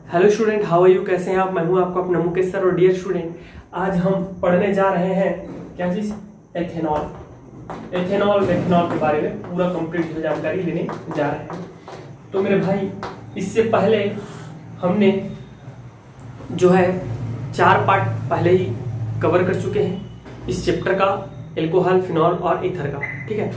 Hello student, how are you? कैसे हैं आप? मैं हूं आपका अपना मुकेश सर। और डियर स्टूडेंट, आज हम पढ़ने जा रहे हैं क्या चीज़? एथेनॉल वेथेनॉल के बारे में पूरा कंप्लीट जो जानकारी लेने जा रहे हैं। तो मेरे भाई, इससे पहले हमने जो है 4 पार्ट पहले ही कवर कर चुके हैं इस चैप्टर का, एल्कोहल, फिनॉल और ईथर का। ठीक है,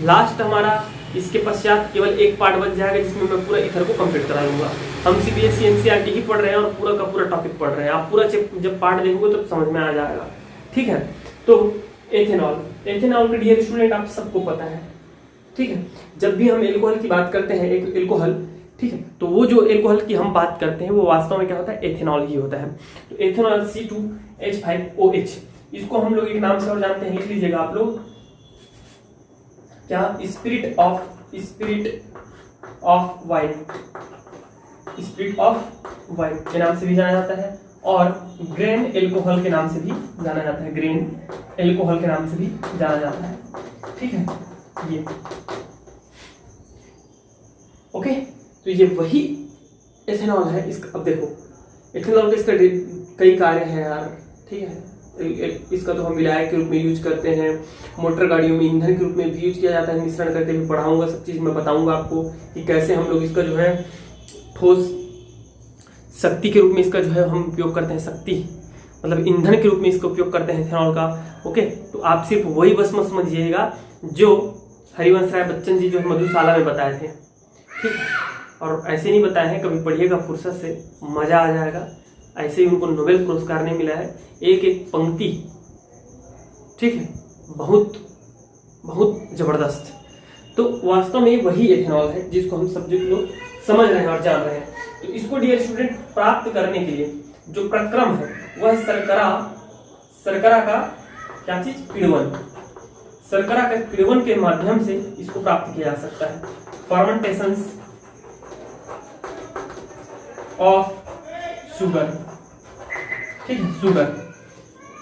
लास्ट हमारा इसके पश्चात केवल एक पार्ट बच जाएगा जिसमें मैं पूरा ईथर को कंप्लीट करा लूंगा। हम सीबीएसई एनसीईआरटी ही पढ़ रहे हैं और पूरा का पूरा टॉपिक पढ़ रहे हैं। आप पूरा जब पार्ट देखोगे तो समझ में आ जाएगा। ठीक है, तो एथेनॉल के डियर स्टूडेंट आप सबको पता है। ठीक है, जब भी हम एल्कोहल की बात करते हैं, एक एल्कोहल, ठीक है, तो वो जो एल्कोहल की हम बात करते हैं वो वास्तव में क्या होता है? एथेनॉल ही होता है। तो एथेनॉल C2H5OH, इसको हम लोग एक नाम से और जानते हैं, लिख लीजिएगा आप लोग, क्या? स्पिरिट ऑफ वाइन के नाम से भी जाना जाता है और ग्रेन एल्कोहल के नाम से भी जाना जाता है। ग्रेन एल्कोहल के नाम से भी जाना जाता है। ठीक है, ये ओके। तो ये वही एथेनॉल है। इसका अब देखो, एथेनॉल का इसका कई कार्य हैं यार। ठीक है, इसका तो हम विलायक के रूप में यूज करते हैं, मोटर गाड़ियों में ईंधन के रूप में भी यूज किया जाता है। मिश्रण करके भी पढ़ाऊंगा, सब चीज मैं बताऊंगा आपको कि कैसे हम लोग इसका जो है ठोस शक्ति के रूप में इसका जो है हम उपयोग करते हैं। शक्ति मतलब ईंधन के रूप में इसका उपयोग करते हैं एथेनॉल का। ओके, तो आप सिर्फ वही बस मत समझिएगा जो हरिवंश राय बच्चन जी जो है मधुशाला में बताए थे। ठीक, और ऐसे नहीं बताए हैं, कभी पढ़िएगा फुर्सत से, मजा आ जाएगा। ऐसे ही उनको नोबेल पुरस्कार नहीं मिला है, एक एक पंक्ति, ठीक है, बहुत बहुत जबरदस्त। तो वास्तव में वही एथेनॉल है जिसको हम सब लोग समझ रहे हैं और जान रहे हैं। तो इसको डियर स्टूडेंट प्राप्त करने के लिए जो प्रक्रम है वह शर्करा का क्या चीज? किण्वन। शर्करा के किण्वन के माध्यम से इसको प्राप्त किया जा सकता है। Fermentation of sugar. ठीक है, शुगर।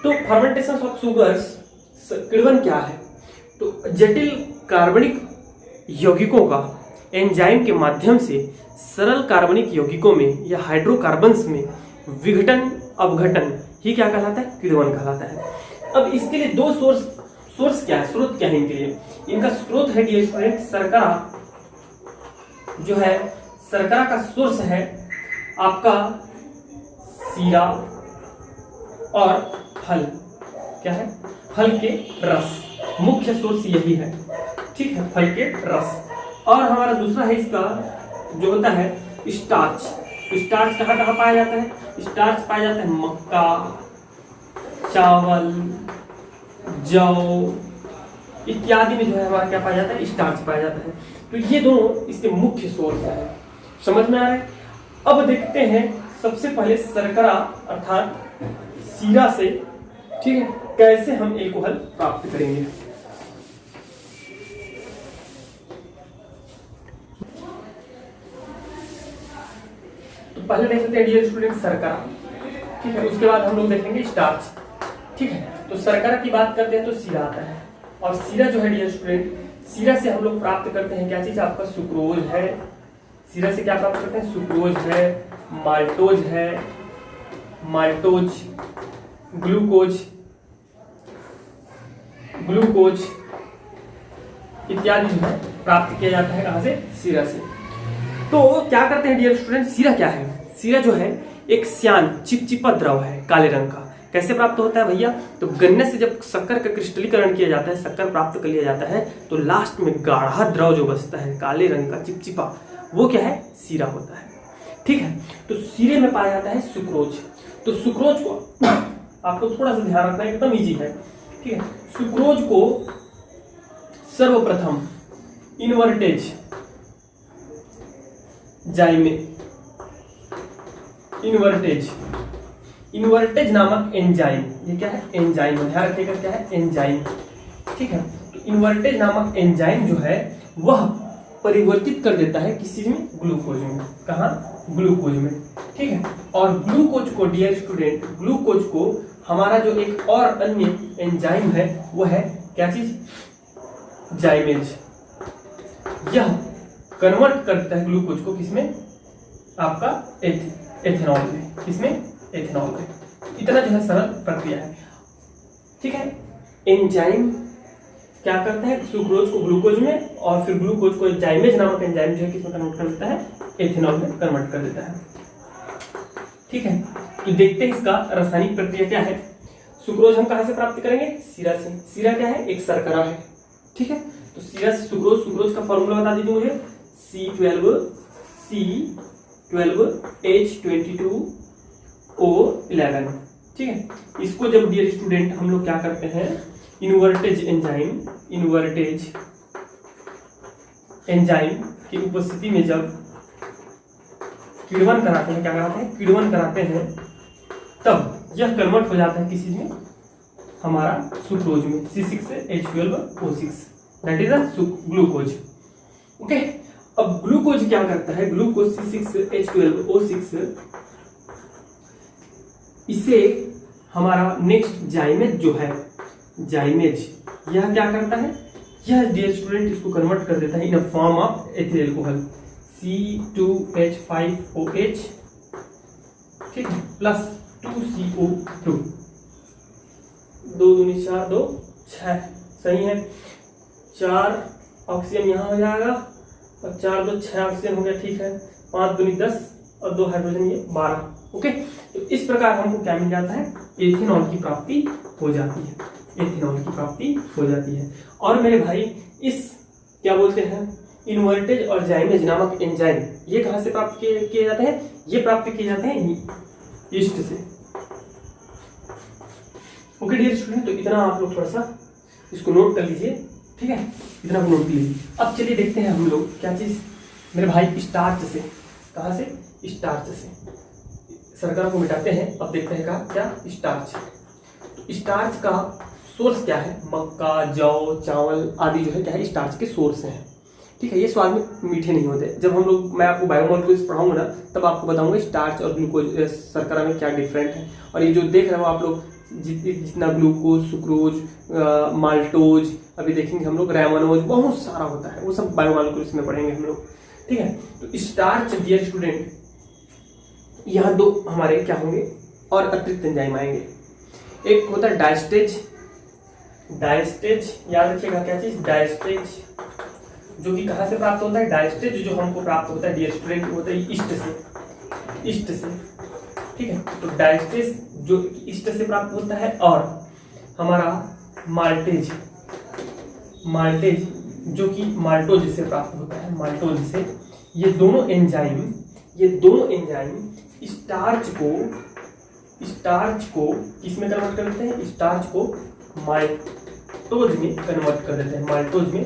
तो फर्मेंटेशन ऑफ शुगर्स, किण्वन क्या है? तो जटिल कार्बनिक यौगिकों का एंजाइम के माध्यम से सरल कार्बनिक यौगिकों में या हाइड्रोकार्बन्स में विघटन अपघटन ही क्या कहलाता है? किण्वन कहलाता है। अब इसके लिए दो सोर्स क्या है, स्रोत क्या है इनके लिए? इनका स्रोत है डियर स्टूडेंट शर्करा, जो है शर्करा का सोर्स है आपका सीरा और फल। क्या है? फल के रस। मुख्य सोर्स यही है। ठीक है, फल के रस। और हमारा दूसरा है इसका जो होता है स्टार्च। स्टार्च कहाँ पाया जाता है? स्टार्च पाया जाता है मक्का, चावल, जौ इत्यादि में जो है हमारा क्या पाया जाता है? स्टार्च पाया जाता है। तो ये दोनों इसके मुख्य सोर्स है। समझ में आ रहा है? अब देखते हैं सबसे पहले शर्करा अर्थात सीरा से, ठीक है, कैसे हम एल्कोहल प्राप्त करेंगे। तो पहले देख लेते हैं डियर स्टूडेंट शर्करा। ठीक है, उसके बाद हम लोग देखेंगे स्टार्च। ठीक है, तो शर्करा की बात करते हैं तो सीरा आता है। और सीरा जो है डियर स्टूडेंट, सीरा से हम लोग प्राप्त करते हैं क्या चीज? आपका सुक्रोज है। सीरा से क्या प्राप्त करते हैं? सुक्रोज है, माल्टोज, ग्लूकोज इत्यादि जो है प्राप्त किया जाता है। कहां से? सीरा से। तो क्या करते हैं डियर स्टूडेंट? सीरा क्या है? सीरा जो है एक श्यान चिपचिपा द्रव है काले रंग का। कैसे प्राप्त होता है भैया? तो गन्ने से जब शक्कर का क्रिस्टलीकरण किया जाता है, शक्कर प्राप्त कर लिया जाता है, तो लास्ट में गाढ़ा द्रव जो बचता है काले रंग का चिपचिपा, वो क्या है? सीरा होता है। ठीक है, तो सीरे में पाया जाता है सुक्रोज। तो सुक्रोज को आपको थोड़ा सा ध्यान रखना, एकदम इजी है। ठीक है, सुक्रोज को सर्वप्रथम इन्वर्टेज नामक एंजाइम, ये क्या है? एंजाइम। ध्यान रखिएगा क्या है? एंजाइम। ठीक है, तो इन्वर्टेज नामक एंजाइम जो है वह परिवर्तित कर देता है किसी में? ग्लूकोज में। कहा? ग्लूकोज में। ठीक है, और ग्लूकोज को डियर स्टूडेंट, ग्लूकोज को हमारा जो एक और अन्य एंजाइम है वो है क्या चीज? जाइमेज। यह कन्वर्ट करता है ग्लूकोज को किसमें? आपका एथेनॉल में। किसमें? एथेनॉल में। इतना जो है सरल प्रक्रिया है, ठीक है। एंजाइम क्या करता है? सुक्रोज को ग्लूकोज में और फिर ग्लूकोज को जाइमेज नामक एंजाइम जो है किसमें कन्वर्ट कर देता है? एथेनॉल में कन्वर्ट कर देता है, ठीक है। तो देखते हैं इसका रासायनिक प्रक्रिया क्या है। सुक्रोज हम कहां से प्राप्त करेंगे? सीरा से। सीरा क्या है? एक शर्करा है, ठीक है। तो सीरा से सुक्रोज, सुक्रोज का फॉर्मूला बता दीजिए मुझे। C12H22O11, ठीक है। इसको जब डियर स्टूडेंट हम लोग क्या करते हैं, इन्वर्टेज एंजाइम की उपस्थिति में जब किण्वन कराते हैं, क्या कराते हैं? किण्वन कराते हैं, तब यह कन्वर्ट हो जाता है किसी में? हमारा सुक्रोज में, C6H12O6, that is a glucose, okay. अब ग्लूकोज क्या करता है? ग्लूकोज C6H12O6 इसे हमारा नेक्स्ट जाइमेज जो है, जाइमेज, यह क्या करता है? यह डियर स्टूडेंट इसको कन्वर्ट कर देता है in a form of ethyl alcohol C2H5OH, ठीक है, प्लस 2CO2, 2 दूनी 4, 2 6, सही है। 4 ऑक्सीजन यहाँ हो जाएगा और 4 2 6 ऑक्सीजन हो गया, ठीक है। 5 दूनी 10 और 2 हाइड्रोजन, ये 12, ओके। तो इस प्रकार हमको क्या मिल जाता है? एथेनॉल की प्राप्ति हो जाती है, एथेनॉल की प्राप्ति हो जाती है। और मेरे भाई इस क्या बोलते हैं, इन्वर्टेज और जाइमेज नामक एंजाइम, ये कहां से प्राप्त किए जाते हैं? ये प्राप्त किए जाते हैं ईस्ट से, ओके डियर स्टूडेंट। तो इतना आप लोग थोड़ा सा इसको नोट कर लीजिए, ठीक है, इतना नोट कर लीजिए। अब चलिए देखते हैं हम लोग क्या चीज मेरे भाई, स्टार्च से। कहां से? स्टार्च से। शर्करा को मिटाते हैं, अब देखते हैं क्या? स्टार्च। तो स्टार्च का सोर्स क्या है? मक्का, जौ, चावल आदि जो है क्या है? स्टार्च के सोर्स हैं, ठीक है। ये स्वाद में मीठे नहीं होते। जब हम लोग, मैं आपको बायोमोलिक्यूल्स पढ़ाऊंगा ना, तब आपको बताऊंगा स्टार्च और ग्लूकोज, शर्करा में क्या डिफरेंट है। और ये जो देख रहे हो आप लोग, जितना ग्लूकोज, सुक्रोज, माल्टोज, अभी देखेंगे हम लोग रैमनोज, बहुत सारा होता है, वो सब बायोमोलिक्यूल्स में पढ़ेंगे हम लोग, ठीक है। तो स्टार्च डियर स्टूडेंट, यहाँ 2 हमारे क्या होंगे और अतिरिक्त एंजाइम आएंगे। एक होता है डायस्टेज, डायस्टेज याद रखिएगा क्या चीज? डायस्टेज, जो कि कहां से प्राप्त होता है? डायस्टेज जो हमको प्राप्त होता है डियर स्टूडेंट, होता है ईस्ट से, ठीक है। तो डायस्टेज जो ईस्ट से प्राप्त होता है, और हमारा माल्टेज जो कि माल्टोज से प्राप्त होता है, माल्टोज से। ये दोनों एंजाइम स्टार्च को किसमें कन्वर्ट कर देते हैं? स्टार्च को माल्टोज में कन्वर्ट कर देते हैं, माल्टोज में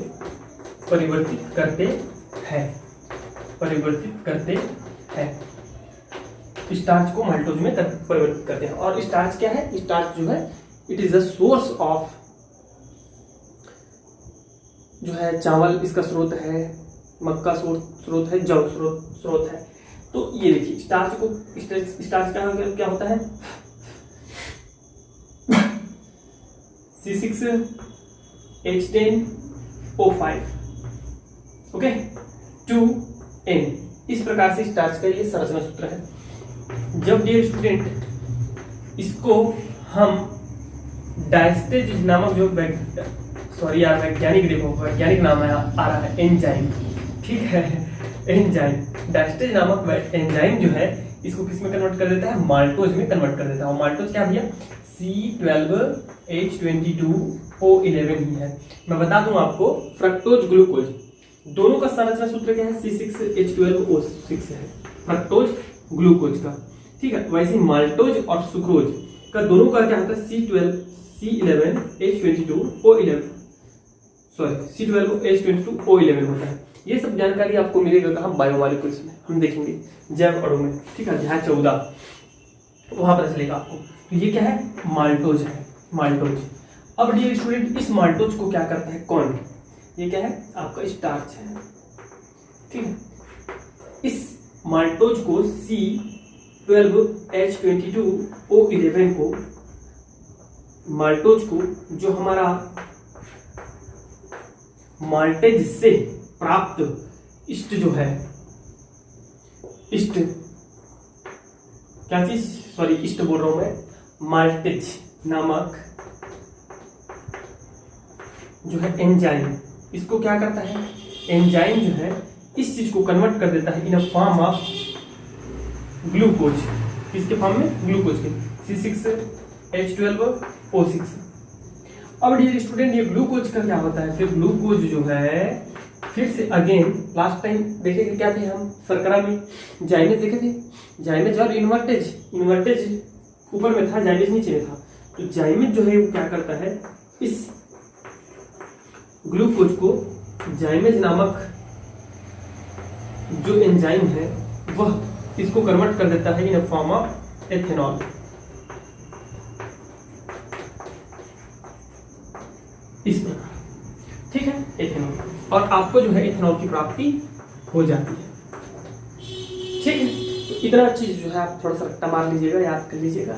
परिवर्तित करते हैं, स्टार्च को माल्टोज में परिवर्तित करते हैं। और स्टार्च क्या है? स्टार्च जो है, it is the source of, जो है चावल इसका स्रोत है, मक्का स्रोत है, जौ स्रोत है। तो ये देखिए स्टार्च क्या होता है? C6H10O5, okay, 2N। इस प्रकार से स्टार्च का ये संरचना सूत्र है। जब डियर स्टूडेंट इसको हम डायस्टेज नामक जो वैज्ञानिक नाम है, आ रहा है एंजाइम, ठीक है, एंजाइम, डायस्टेज नामक एंजाइम जो है, इसको किस में कन्वर्ट कर देता है? माल्टोज में कन्वर्ट कर देता है। और माल्टोज क्या भैया? C12H22O11 ही है। मैं बता दूं आपको, फ्रक्टोज ग्लूकोज दोनों का संरचना सूत्र क्या है? C6H12O6 है, फ्रक्टोज ग्लूकोज का, ठीक है। वैसे माल्टोज और सुक्रोज का दोनों का क्या होता है? C12H22O11 होता है। ये सब जानकारी आपको मिलेगा कहाँ? बायोमोलिक्यूल्स में, हम देखेंगे जैव अणु में, ठीक है, अध्याय 14 वहां पता चलेगा आपको। तो ये क्या है? माल्टोज है, माल्टोज। अब डियर स्टूडेंट, इस माल्टोज को क्या करता है? कौन? ये क्या है? आपका स्टार्च है, ठीक है। इस माल्टोज को C12H22O11 को, माल्टोज को, जो हमारा माल्टेज से प्राप्त ईस्ट जो है, ईस्ट क्या चीज, सॉरी ईस्ट बोल रहा हूं मैं, माल्टेज नामक जो है एंजाइम, इसको क्या करता है, एंजाइम जो है इस चीज को कन्वर्ट कर देता है in a form of glucose. किसके फॉर्म में, ग्लूकोज के, C6H12O6। अब डियर स्टूडेंट ये ग्लूकोज का क्या होता है, फिर ग्लूकोज जो है फिर से अगेन लास्ट टाइम देखे थे क्या थे हम शर्करा में, जाइमेज देखे थे, जाइमेज और इन्वर्टेज, इन्वर्टेज ऊपर में था, जाइमेज नीचे में था। तो जाइमेज जो है वो क्या करता है, इस ग्लूकोज को जाइमेज नामक जो एंजाइम है वह इसको कन्वर्ट कर देता है in a form of ethanol. इस प्रकार, ठीक है, एथेनॉल, और आपको जो है एथेनॉल की प्राप्ति हो जाती है। ठीक है, तो इतना चीज जो है आप थोड़ा सा रट्टा मार लीजिएगा, याद कर लीजिएगा।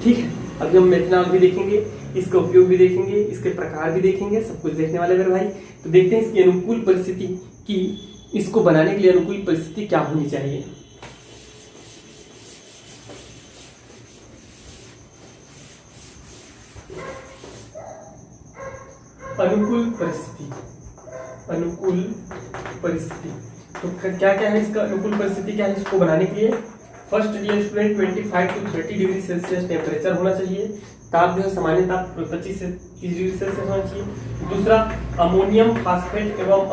ठीक है, अभी हम एथेनॉल भी देखेंगे, इसका उपयोग भी देखेंगे, इसके प्रकार भी देखेंगे, सब कुछ देखने वाले मेरे भाई। तो देखते हैं इसकी अनुकूल परिस्थिति की, इसको बनाने के लिए अनुकूल परिस्थिति क्या होनी चाहिए। अनुकूल परिस्थिति, अनुकूल परिस्थिति, तो क्या क्या है इसका अनुकूल परिस्थिति, क्या है इसको बनाने के लिए। First dear student 25 to 30 degree Celsius temperature होना चाहिए, ताप जो है सामान्य ताप 25 से 30 डिग्री सेल्सियस होना चाहिए। दूसरा, अमोनियम फास्फेट एवं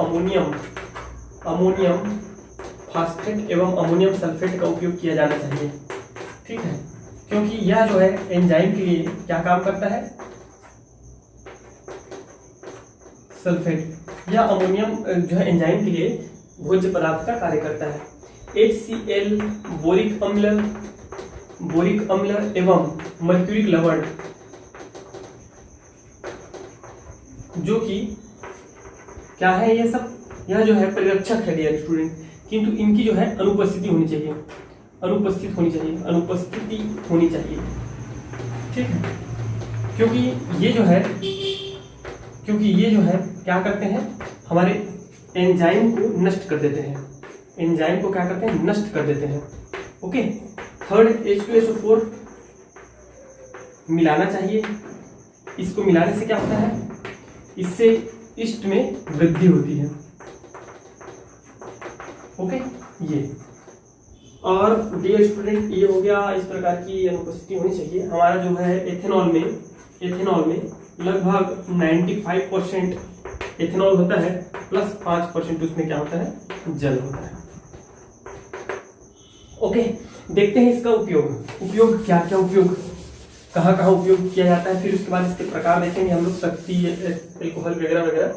अमोनियम फास्फेट एवं अमोनियम सल्फेट का उपयोग किया जाना चाहिए। ठीक है, क्योंकि यह जो है एंजाइम के लिए क्या काम करता है, सल्फेट या अमोनियम जो है एंजाइम के लिए भोज्य पदार्थ का कार्य करता है। HCl बोरिक अम्ल एवं मर्क्यूरिक लवण, जो कि क्या है, ये सब यह जो है परिरक्षक है डियर स्टूडेंट, किंतु इनकी जो है अनुपस्थिति होनी चाहिए, अनुपस्थिति होनी चाहिए। ठीक है, क्योंकि ये जो है क्या करते हैं, हमारे एंजाइम को नष्ट कर देते हैं, एंजाइम को क्या करते हैं, नष्ट कर देते हैं। ओके, थर्ड H2SO4 मिलाना चाहिए, इसको मिलाने से क्या होता है, इससे ईस्ट में वृद्धि होती है। ओके, ये और डियर स्टूडेंट ये हो गया, इस प्रकार की अनुपस्थिति होनी चाहिए। हमारा जो है एथेनॉल में लगभग 95% एथेनॉल होता है, प्लस 5% उसमें क्या होता है, जल होता है। ओके, देखते हैं इसका उपयोग क्या क्या उपयोग, कहाँ उपयोग किया जाता है, फिर उसके बाद इसके प्रकार देखेंगे हम लोग, शक्ति, एल्कोहल वगैरह वगैरह।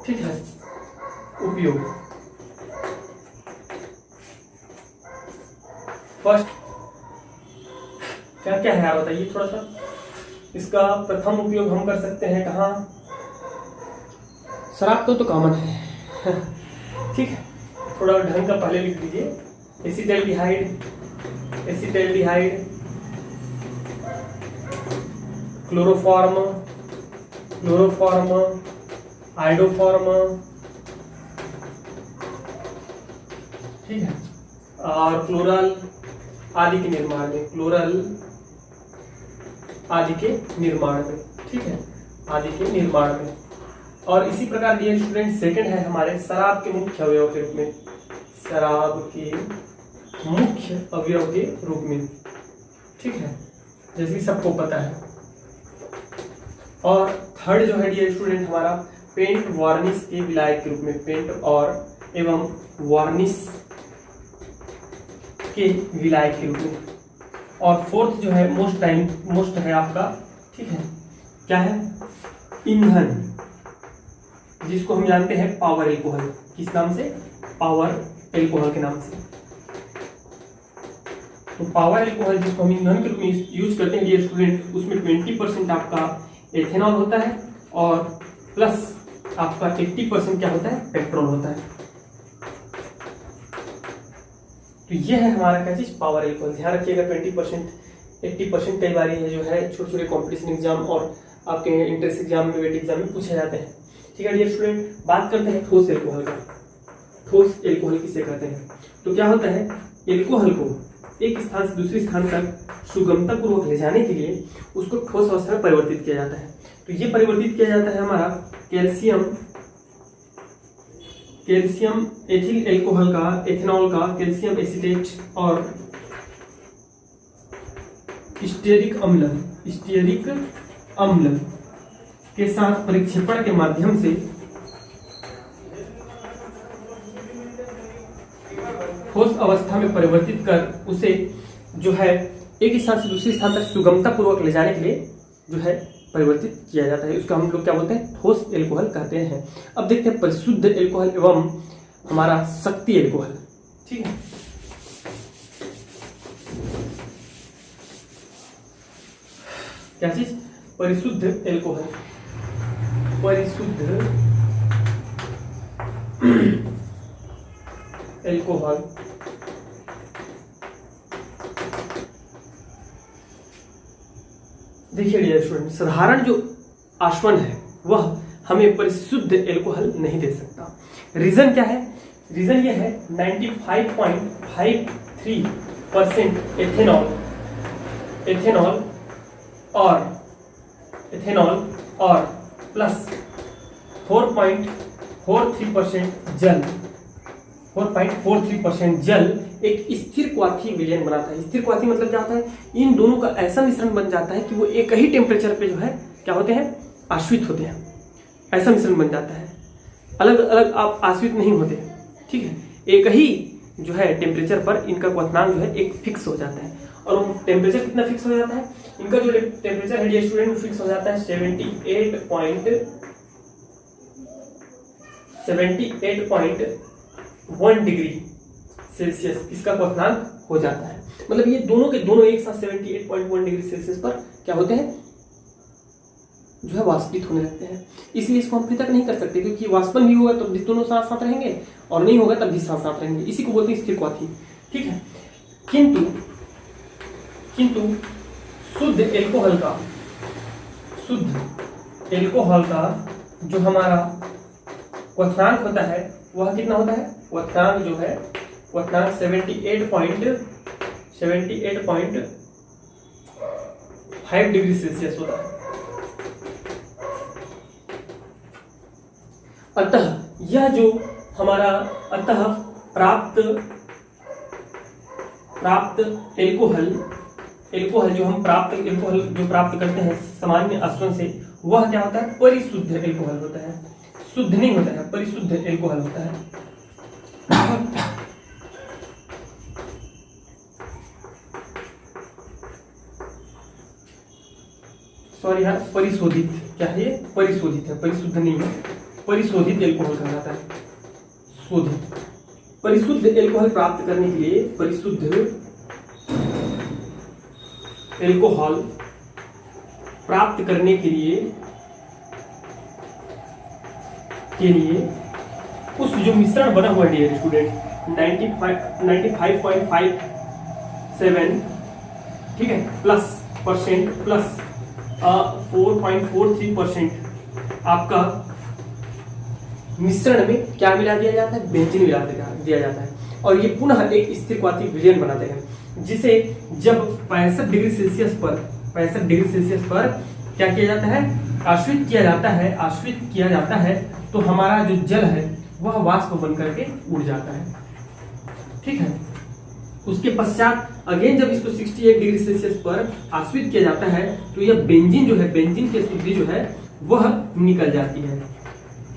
ठीक है, उपयोग फर्स्ट क्या क्या है आप बताइए थोड़ा सा। इसका प्रथम उपयोग हम कर सकते हैं कहाँ, शराब तो कॉमन है। ठीक है, थोड़ा ढंग का पहले लिख दीजिए। एसिटाल्डिहाइड, क्लोरोफॉर्म, आइडोफॉर्म, ठीक है, और क्लोरल आदि के निर्माण में, ठीक है, आदि के निर्माण में। और इसी प्रकार डियर स्टूडेंट सेकंड है हमारे शराब के मुख्य अवयव के रूप में, शराब के मुख्य अवयव के रूप में, ठीक है, जैसे कि सबको पता है। और थर्ड जो है डियर स्टूडेंट हमारा पेंट वार्निश के विलायक के रूप में, पेंट और एवं वार्निश के विलायक के रूप में। और फोर्थ जो है मोस्ट है आपका, ठीक है, क्या है, ईंधन, जिसको हम जानते हैं पावर एल्कोहल, किस नाम से, पावर एल्कोहल के नाम से। तो पावर एल्कोहल जिसको हम ईंधन के रूप में यूज करते हैं डियर स्टूडेंट, उसमें 20% आपका एथेनॉल होता है और प्लस आपका 80% क्या होता है, पेट्रोल होता है। तो ये है हमारा क्या चीज, पावर एल्कोहल। ध्यान रखिएगा 20%, 80% कई बार ये जो है छोटे छोटे कॉम्पिटिशन एग्जाम और आपके इंट्रेंस एग्जाम में, वेट एग्जाम में पूछे जाते हैं। ठीक है डियर स्टूडेंट, बात करते हैं ठोस एल्कोहल का। ठोस एल्कोहल किसे कहते हैं, तो क्या होता है, एल्कोहल को एक स्थान से दूसरे स्थान तक सुगमता पूर्वक ले जाने के लिए उसको ठोस अवस्था में परिवर्तित किया जाता है। तो ये परिवर्तित किया जाता है हमारा कैल्शियम एथिल एल्कोहल का, एथेनॉल का, कैल्शियम एसिटेट और स्टीयरिक अम्ल के साथ परिक्षेपण के माध्यम से ठोस अवस्था में परिवर्तित कर उसे जो है एक स्थान से दूसरे स्थान तक सुगमता पूर्वक ले जाने के लिए जो है परिवर्तित किया जाता है। उसको हम लोग क्या बोलते हैं, ठोस एल्कोहल कहते हैं। अब देखते हैं परिशुद्ध एल्कोहल एवं हमारा शक्ति एल्कोहल। ठीक है, क्या चीज, परिशुद्ध एल्कोहल, परिशुद्ध एल्कोहल देखिए डियर स्टूडेंट, साधारण जो आश्वन है वह हमें परिशुद्ध एल्कोहल नहीं दे सकता। रीजन क्या है, रीजन यह है 95.53% एथेनॉल और प्लस 4.43% जल, 4.43% जल एक स्थिर क्वाथी विलयन बनाता है। स्थिर क्वाथी मतलब क्या होता है, इन दोनों का ऐसा मिश्रण बन जाता है कि वो एक ही टेम्परेचर पे जो है क्या होते हैं, आश्रित होते हैं। ऐसा मिश्रण बन जाता है, अलग अलग आप आश्रित नहीं होते। ठीक है, एक ही जो है टेम्परेचर पर इनका क्वथनांक जो है एक फिक्स हो जाता है। और वो टेम्परेचर कितना फिक्स हो जाता है, इनका जो टेम्परेचर है डियर स्टूडेंट फिक्स हो जाता है 78.1 डिग्री सेल्सियस इसका क्वथनांक हो जाता है। मतलब ये दोनों के दोनों एक साथ 78.1 डिग्री सेल्सियस पर क्या होते हैं, जो है वाष्पित होने लगते हैं। इसलिए इसको हम पृथक नहीं कर सकते, क्योंकि वाष्पन भी होगा तो भी दोनों साथ साथ रहेंगे और नहीं होगा तब भी साथ साथ रहेंगे। इसी को बोलते हैं स्थिर क्वाथी। ठीक है, किंतु शुद्ध एल्कोहल का जो हमारा क्वथनांक होता है वह कितना होता है, क्वथनांक जो है क्वथनांक 78.5 डिग्री सेल्सियस होता है। अतः यह जो हमारा प्राप्त एल्कोहल जो हम प्राप्त करते हैं सामान्य आश्वन से, वह क्या होता है, परिशुद्ध एल्कोहल होता है। शुद्ध नहीं होता है, परिशुद्ध एल्कोहल होता है। सॉरी यार, परिशोधित, क्या है ये, परिशोधित है, परिशुद्ध नहीं है, परिशोधित एल्कोहल कहा जाता है। शोधित, परिशुद्ध एल्कोहल प्राप्त करने के लिए परिशुद्ध एल्कोहल प्राप्त करने के लिए उस जो मिश्रण बना हुआ है डियर स्टूडेंट 95.57 ठीक है प्लस 4.43% आपका मिश्रण में क्या मिला दिया जाता है, बेंजीन मिला दिया जाता है। और ये पुनः एक स्थिर क्वाथी विलयन बनाते हैं, जिसे जब 65 डिग्री सेल्सियस पर क्या किया जाता है, आश्रित किया जाता है तो हमारा जो जल है वह वाष्प बन करके उड़ जाता है। ठीक है, उसके पश्चात अगेन जब इसको 68 डिग्री सेल्सियस पर आश्रित किया जाता है तो यह बेंजीन जो है, बेंजीन की शुद्धि जो है वह निकल जाती है।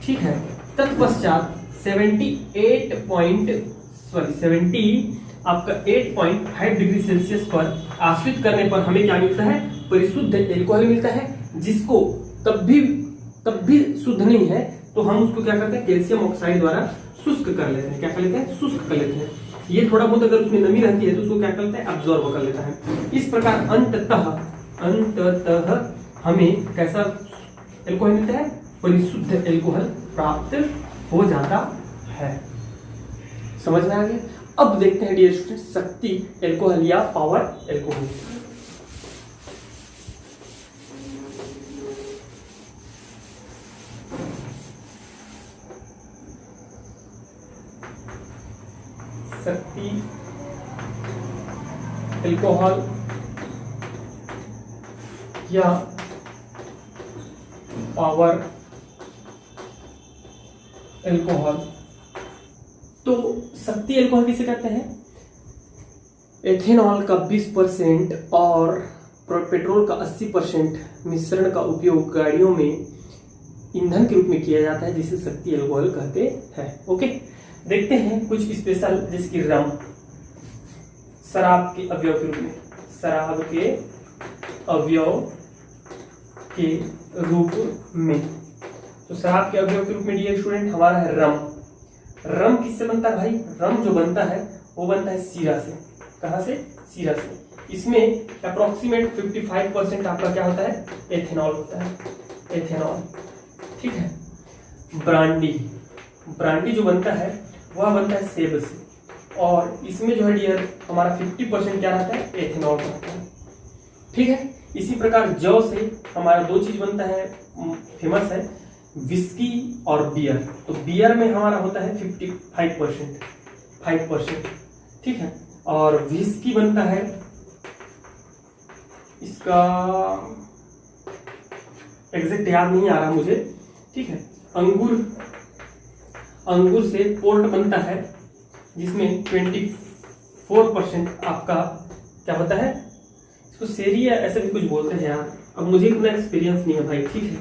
ठीक है, तत्पश्चात 8.5 डिग्री सेल्सियस पर आश्रित करने पर हमें क्या मिलता है, परिशुद्ध एल्कोहल मिलता है, जिसको तब भी शुद्ध नहीं है तो हम उसको क्या करते हैं, कैल्शियम ऑक्साइड द्वारा शुष्क कर लेते हैं। क्या कर लेते हैं, शुष्क कर लेते हैं। ये थोड़ा बहुत अगर उसमें नमी रहती है तो उसको क्या करते हैं, अब्जॉर्ब कर लेता है। इस प्रकार अंततः हमें कैसा एल्कोहल मिलता है, परिशुद्ध एल्कोहल प्राप्त हो जाता है। समझ में आ गया। अब देखते हैं डियर स्टूडेंट शक्ति एल्कोहल या पावर एल्कोहल। शक्ति एल्कोहल या पावर एल्कोहल। तो शक्ति एल्कोहल किसे कहते हैं? एथेनॉल का 20% और पेट्रोल का 80% मिश्रण का उपयोग गाड़ियों में ईंधन के रूप में किया जाता है, जिसे शक्ति एल्कोहल कहते हैं। ओके, देखते हैं कुछ स्पेशल, जैसे कि रम, शराब के अवयव के रूप में, शराब के अवयव के रूप में। तो शराब के अवयव के रूप में डियर स्टूडेंट हमारा है रम। रम किससे बनता है भाई? रम जो बनता है वो बनता है शीरा से। कहाँ से? शीरा से। इसमें अप्रोक्सीमेट 55% आपका क्या होता है? एथेनॉल होता है, एथेनॉल। ठीक है। ब्रांडी, ब्रांडी जो बनता है वह बनता है सेब से, और इसमें जो है डियर हमारा 50% क्या रहता है? एथेनॉल रहता है। ठीक है। इसी प्रकार जौ से हमारा दो चीज बनता है, फेमस है, विस्की और बियर। तो बियर में हमारा होता है 55%, 5%। ठीक है। और विस्की बनता है, इसका एग्जैक्ट याद नहीं आ रहा मुझे। ठीक है। अंगूर, अंगूर से पोर्ट बनता है, जिसमें 24% आपका क्या होता है? इसको सेरी या ऐसे भी कुछ बोलते हैं यार, अब मुझे इतना एक्सपीरियंस नहीं है भाई। ठीक है।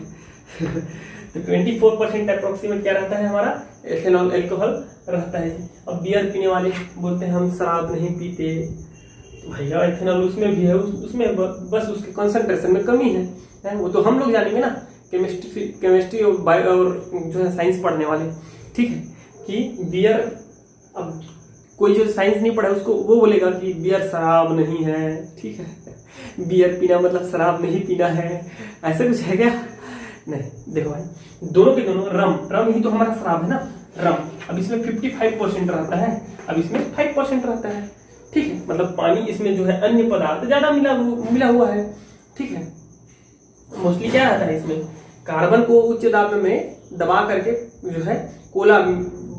तो 24% अप्रोक्सीमेट क्या रहता है हमारा? एथेनॉल एल्कोहल रहता है। अब बियर पीने वाले बोलते हैं हम शराब नहीं पीते, तो भैया एथेनॉल उसमें भी है, उसमें बस उसके कंसंट्रेशन में कमी है, वो तो हम लोग जानेंगे ना, केमिस्ट्री और बायो और जो है साइंस पढ़ने वाले। ठीक है। कि बियर, अब कोई जो साइंस नहीं पढ़ा उसको वो बोलेगा कि बियर शराब नहीं है। ठीक है। बियर पीना मतलब शराब नहीं पीना है, ऐसा कुछ है क्या? नहीं। देखो भाई, दोनों के दोनों रम, रम ही तो हमारा शराब है ना, रम। अब इसमें 55% रहता है, अब इसमें 5% रहता है। ठीक है। मतलब पानी इसमें जो है अन्य पदार्थ ज्यादा मिला हुआ है। ठीक है। मोस्टली क्या रहता है इसमें? कार्बन को उच्च दाब में दबा करके जो है कोला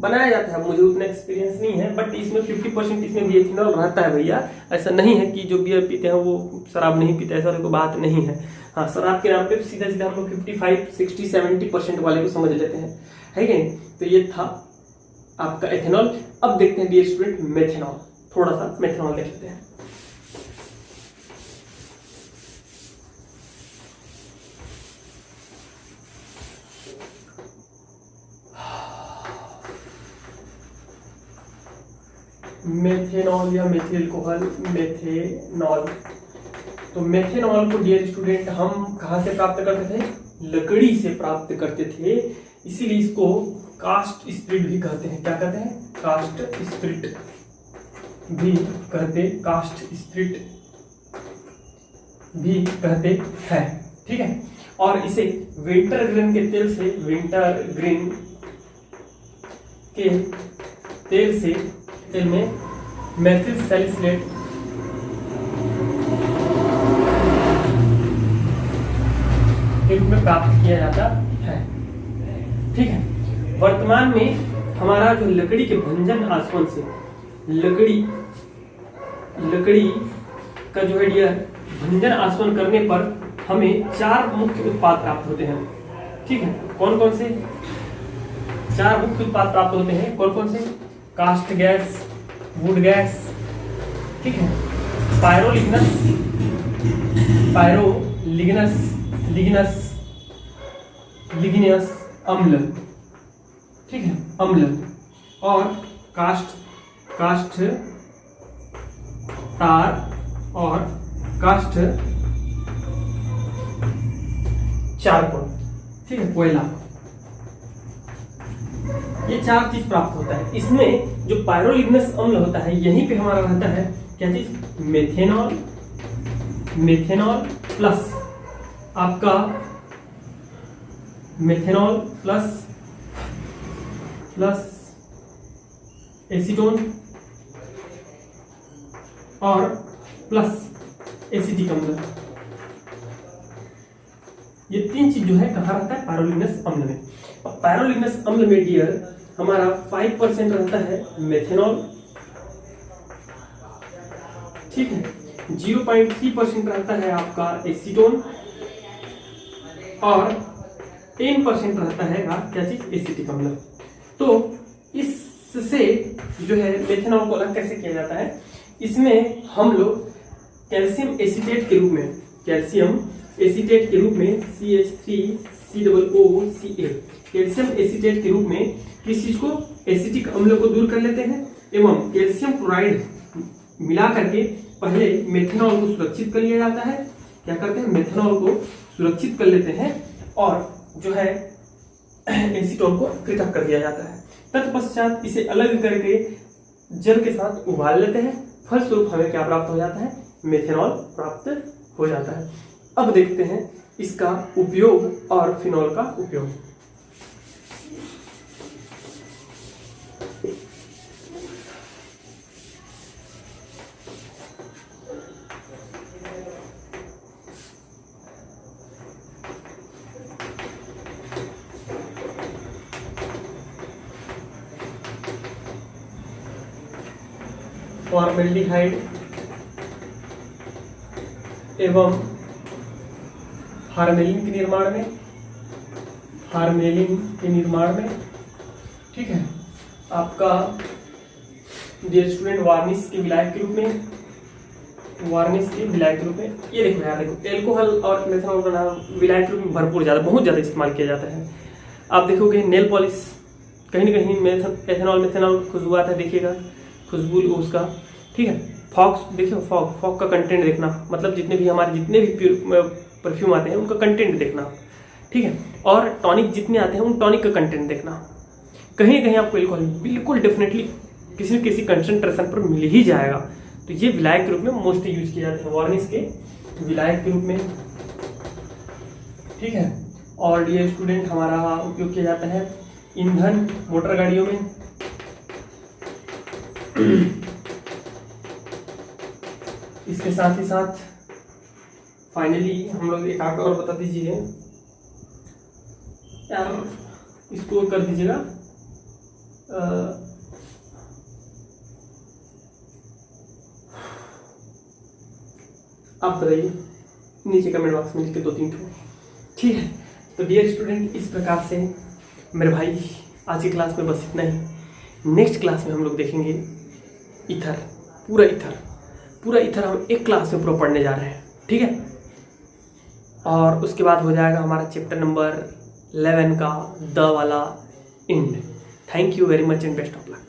बनाया जाता है। मुझे उतना एक्सपीरियंस नहीं है, बट इसमें 50% इसमें भी एथेनॉल रहता है भैया। ऐसा नहीं है कि जो बियर पीते हैं वो शराब नहीं पीते, ऐसा कोई बात नहीं है। हाँ, शराब के नाम पे सीधा सीधा हम लोग 55, 60, 70% वाले को समझ लेते हैं, है कि नहीं? तो ये था आपका एथेनॉल। अब देखते हैं डियर स्टूडेंट मेथेनॉल, थोड़ा सा मेथेनॉल देख लेते हैं। मेथेनॉल या मेथिल एल्कोहल, मेथेनॉल। तो मेथेनॉल को डियर स्टूडेंट हम कहां से प्राप्त करते थे? लकड़ी से प्राप्त करते थे, इसीलिए इसको कास्ट स्पिरिट भी कहते हैं। क्या कहते हैं? कास्ट स्पिरिट भी कहते, कास्ट स्पिरिट भी कहते हैं। ठीक है। और इसे विंटर ग्रीन के तेल से, विंटर ग्रीन के तेल से, तेल में मेथिल सैलिसिलेट के रूप में प्राप्त किया जाता है। ठीक है। वर्तमान में हमारा जो लकड़ी के भंजन आसवन से, लकड़ी का जो है डियर भंजन आसवन करने पर हमें 4 मुख्य उत्पाद प्राप्त होते हैं। ठीक है। कौन कौन से? 4 मुख्य उत्पाद प्राप्त होते हैं। कौन कौन से? कास्ट गैस, वुड गैस, ठीक है, लिग्नियस अम्ल, ठीक है, अम्ल, और काष्ठ तार और काष्ठ चारकोल, ठीक है, कोयला। ये 4 चीज प्राप्त होता है। इसमें जो पायरोलिग्नस अम्ल होता है यहीं पे हमारा रहता है क्या चीज? मेथेनॉल प्लस आपका मेथेनॉल प्लस एसीटोन और प्लस एसिटिक अम्ल। ये 3 चीज जो है कहाँ रहता है? पायरोलिग्नस अम्ल में। अब पायरोलिग्नस अम्ल में डियर हमारा 5% रहता है मेथेनॉल, ठीक है, 0.3% रहता है आपका एसीटोन और 10% रहता है क्या चीज, एसिटिक अम्ल। तो इससे जो है मेथनॉल को अलग कैसे किया जाता है, इसमें हम लोग कैल्शियम एसीटेट के रूप में CH3COOCA कैल्शियम एसीटेट के रूप में किस चीज को, एसिटिक अम्ल को दूर कर लेते हैं एवं कैल्शियम क्लोराइड मिला करके पहले मेथनॉल को सुरक्षित कर लिया जाता है। क्या करते हैं, मेथनॉल को सुरक्षित कर लेते हैं और जो है एसीटोन को पृथक कर दिया जाता है। तत्पश्चात इसे अलग करके जल के साथ उबाल लेते हैं, फलस्वरूप हमें क्या प्राप्त हो जाता है, मेथनॉल प्राप्त हो जाता है। अब देखते हैं इसका उपयोग और फिनॉल का उपयोग। फॉर्मेल्डिहाइड एवं हार्मेलिन के निर्माण में ठीक है, आपका डियर स्टूडेंट वार्निश के विलायक के रूप में, ये देखो यार, देखो एल्कोहल और मेथनॉल का नाम विलायक के रूप में भरपूर बहुत ज्यादा इस्तेमाल किया जाता है। आप देखोगे नेल पॉलिश कहीं ना कहीं मेथनॉल खुशबू आता है, देखिएगा खुशबू उसका, ठीक है। फॉक्स देखिए, फॉग का कंटेंट देखना, मतलब जितने भी परफ्यूम आते हैं उनका कंटेंट देखना, ठीक है। और टॉनिक जितने आते हैं उन टॉनिक का कंटेंट देखना। कहीं ना कहीं आपको एल्कोहल बिल्कुल डेफिनेटली किसी न किसी कंसंट्रेशन पर मिल ही जाएगा। तो ये विलायक के रूप में मोस्टली यूज किए जाते हैं, वार्निश के विलायक के रूप में, ठीक है। और ये स्टूडेंट हमारा उपयोग किया जाता है ईंधन मोटर गाड़ियों में, इसके साथ ही साथ फाइनली हम लोग एक आंकड़ा और बता दीजिए यार, इसको कर दीजिएगा आप बताइए नीचे कमेंट बॉक्स में लिख के 2-3 ठो, ठीक है। तो डियर स्टूडेंट, इस प्रकार से मेरे भाई आज की क्लास में बस इतना ही। नेक्स्ट क्लास में हम लोग देखेंगे ईथर, पूरा ईथर हम एक क्लास में पूरा पढ़ने जा रहे हैं, ठीक है। और उसके बाद हो जाएगा हमारा चैप्टर नंबर 11 का द वाला and. Thank you very much and best of luck.